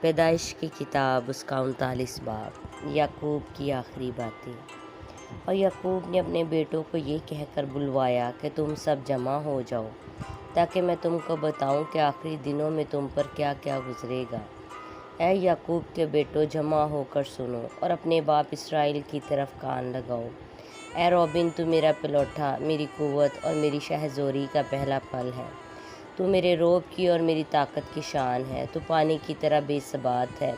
پیدائش کی کتاب اس کا 39 باب یعقوب کی آخری باتیں۔ اور یعقوب نے اپنے بیٹوں کو یہ کہہ کر بلوایا کہ تم سب جمع ہو جاؤ تاکہ میں تم کو بتاؤں کہ آخری دنوں میں تم پر کیا کیا گزرے گا۔ اے یعقوب کے بیٹوں، جمع ہو کر سنو اور اپنے باپ اسرائیل کی طرف کان لگاؤ۔ اے روبن، تو میرا پلوٹھا، میری قوت اور میری شہزوری کا پہلا پھل ہے۔ تو میرے روب کی اور میری طاقت کی شان ہے۔ تو پانی کی طرح بے ثبات ہے،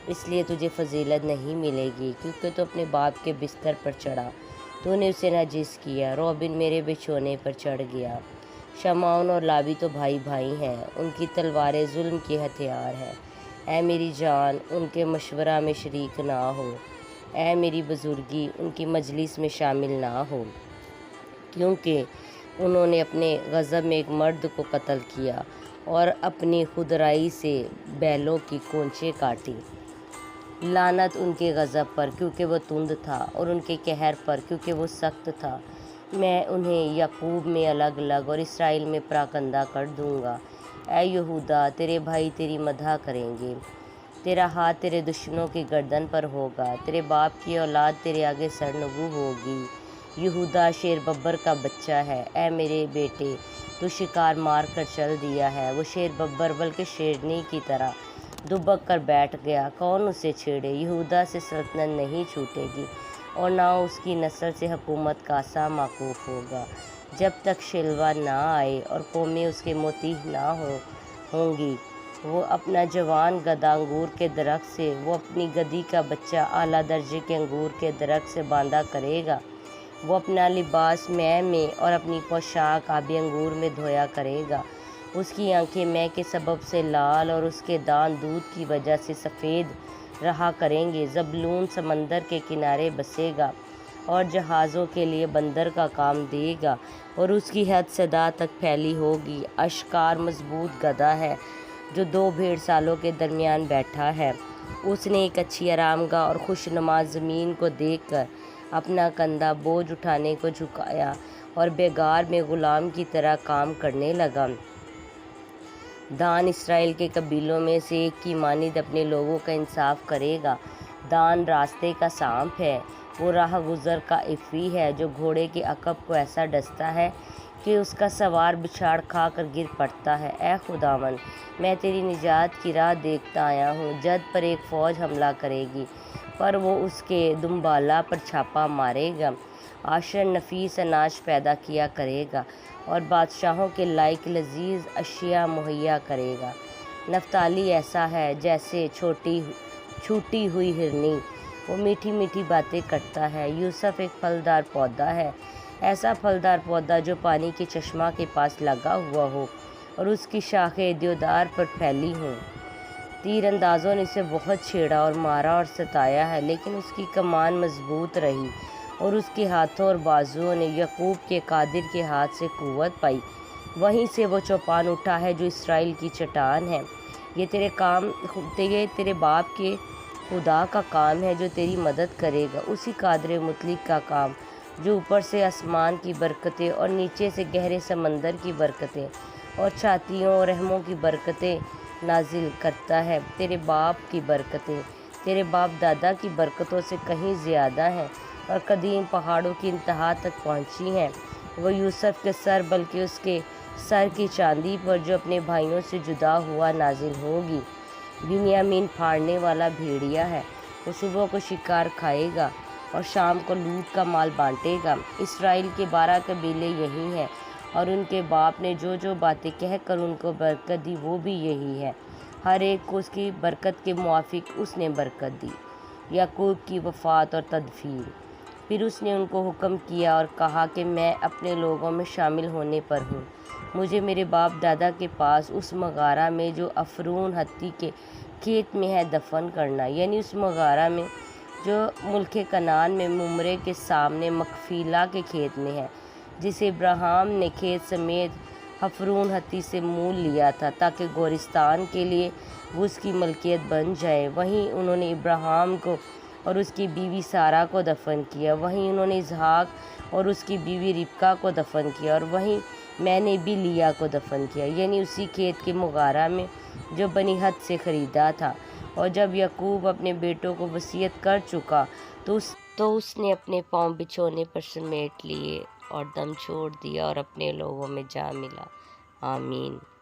اس لیے تجھے فضیلت نہیں ملے گی، کیونکہ تو اپنے باپ کے بستر پر چڑھا، تو نے اسے نجس کیا۔ روبن میرے بچھونے پر چڑھ گیا۔ شمعون اور لاوی تو بھائی بھائی ہیں، ان کی تلواریں ظلم کے ہتھیار ہیں۔ اے میری جان، ان کے مشورہ میں شریک نہ ہو۔ اے میری بزرگی، ان کی مجلس میں شامل نہ ہو، کیونکہ انہوں نے اپنے غضب میں ایک مرد کو قتل کیا اور اپنی خودرأئی سے بیلوں کی کونچیں کاٹی۔ لعنت ان کے غضب پر، کیونکہ وہ تند تھا، اور ان کے قہر پر، کیونکہ وہ سخت تھا۔ میں انہیں یعقوب میں الگ الگ اور اسرائیل میں پراکندہ کر دوں گا۔ اے یہودا، تیرے بھائی تیری مدح کریں گے، تیرا ہاتھ تیرے دشمنوں کی گردن پر ہوگا، تیرے باپ کی اولاد تیرے آگے سرنگوں ہوگی۔ یہودا شیر ببر کا بچہ ہے۔ اے میرے بیٹے، تو شکار مار کر چل دیا ہے، وہ شیر ببر بلکہ شیرنی کی طرح دبک کر بیٹھ گیا، کون اسے چھیڑے؟ یہودا سے سلطنت نہیں چھوٹے گی اور نہ اس کی نسل سے حکومت کا عصا موقوف ہوگا، جب تک شلوا نہ آئے اور قومیں اس کے مطیع نہ ہوں گی۔ وہ اپنا جوان گدھا انگور کے درخت سے، وہ اپنی گدھی کا بچہ اعلیٰ درجے کے انگور کے درخت سے باندھا کرے گا۔ وہ اپنا لباس مے میں اور اپنی پوشاک آب انگور میں دھویا کرے گا۔ اس کی آنکھیں مے کے سبب سے لال اور اس کے دانت دودھ کی وجہ سے سفید رہا کریں گے۔ زبلون سمندر کے کنارے بسے گا اور جہازوں کے لیے بندر کا کام دے گا، اور اس کی حد صدا تک پھیلی ہوگی۔ اشکار مضبوط گدھا ہے جو 2 بھیڑ سالوں کے درمیان بیٹھا ہے۔ اس نے ایک اچھی آرام گاہ اور خوشنما زمین کو دیکھ کر اپنا کندھا بوجھ اٹھانے کو جھکایا اور بیگار میں غلام کی طرح کام کرنے لگا۔ دان اسرائیل کے قبیلوں میں سے ایک کی مانند اپنے لوگوں کا انصاف کرے گا۔ دان راستے کا سانپ ہے، وہ راہ گزر کا عفری ہے جو گھوڑے کے عقب کو ایسا ڈستا ہے کہ اس کا سوار بچھاڑ کھا کر گر پڑتا ہے۔ اے خداوند، میں تیری نجات کی راہ دیکھتا آیا ہوں۔ جد پر ایک فوج حملہ کرے گی، پر وہ اس کے دمبالا پر چھاپا مارے گا۔ عاشر نفیس اناج پیدا کیا کرے گا اور بادشاہوں کے لائق لذیذ اشیاء مہیا کرے گا۔ نفتالی ایسا ہے جیسے چھوٹی ہوئی ہرنی، وہ میٹھی میٹھی باتیں کرتا ہے۔ یوسف ایک پھلدار پودا ہے، ایسا پھلدار پودا جو پانی کے چشمہ کے پاس لگا ہوا ہو اور اس کی شاخیں دیودار پر پھیلی ہوں۔ تیر اندازوں نے اسے بہت چھیڑا اور مارا اور ستایا ہے، لیکن اس کی کمان مضبوط رہی اور اس کے ہاتھوں اور بازوؤں نے یعقوب کے قادر کے ہاتھ سے قوت پائی۔ وہیں سے وہ چوپان اٹھا ہے جو اسرائیل کی چٹان ہے۔ یہ تیرے باپ کے خدا کا کام ہے جو تیری مدد کرے گا، اسی قادر مطلق کا کام جو اوپر سے آسمان کی برکتیں اور نیچے سے گہرے سمندر کی برکتیں اور چھاتیوں اور رحموں کی برکتیں نازل کرتا ہے۔ تیرے باپ کی برکتیں تیرے باپ دادا کی برکتوں سے کہیں زیادہ ہیں اور قدیم پہاڑوں کی انتہا تک پہنچی ہیں۔ وہ یوسف کے سر بلکہ اس کے سر کی چاندی پر جو اپنے بھائیوں سے جدا ہوا نازل ہوگی۔ بنیامین پھاڑنے والا بھیڑیا ہے، وہ صبح کو شکار کھائے گا اور شام کو لوٹ کا مال بانٹے گا۔ اسرائیل کے 12 قبیلے یہی ہیں، اور ان کے باپ نے جو جو باتیں کہہ کر ان کو برکت دی وہ بھی یہی ہے۔ ہر ایک کو اس کی برکت کے موافق اس نے برکت دی۔ یعقوب کی وفات اور تدفین۔ پھر اس نے ان کو حکم کیا اور کہا کہ میں اپنے لوگوں میں شامل ہونے پر ہوں۔ مجھے میرے باپ دادا کے پاس اس مغارہ میں جو عفرون ہتی کے کھیت میں ہے دفن کرنا، یعنی اس مغارہ میں جو ملک کنعان میں ممرے کے سامنے مکفیلا کے کھیت میں ہے، جسے ابراہیم نے کھیت سمیت حفرون ہتی سے مول لیا تھا تاکہ گورستان کے لیے وہ اس کی ملکیت بن جائے۔ وہیں انہوں نے ابراہیم کو اور اس کی بیوی سارہ کو دفن کیا، وہیں انہوں نے اسحاق اور اس کی بیوی ربکہ کو دفن کیا، اور وہیں میں نے بھی لیا کو دفن کیا، یعنی اسی کھیت کے مغارہ میں جو بنی حد سے خریدا تھا۔ اور جب یعقوب اپنے بیٹوں کو وصیت کر چکا تو اس نے اپنے پاؤں بچھونے پر سمیٹ لیے اور دم چھوڑ دیا اور اپنے لوگوں میں جا ملا۔ آمین۔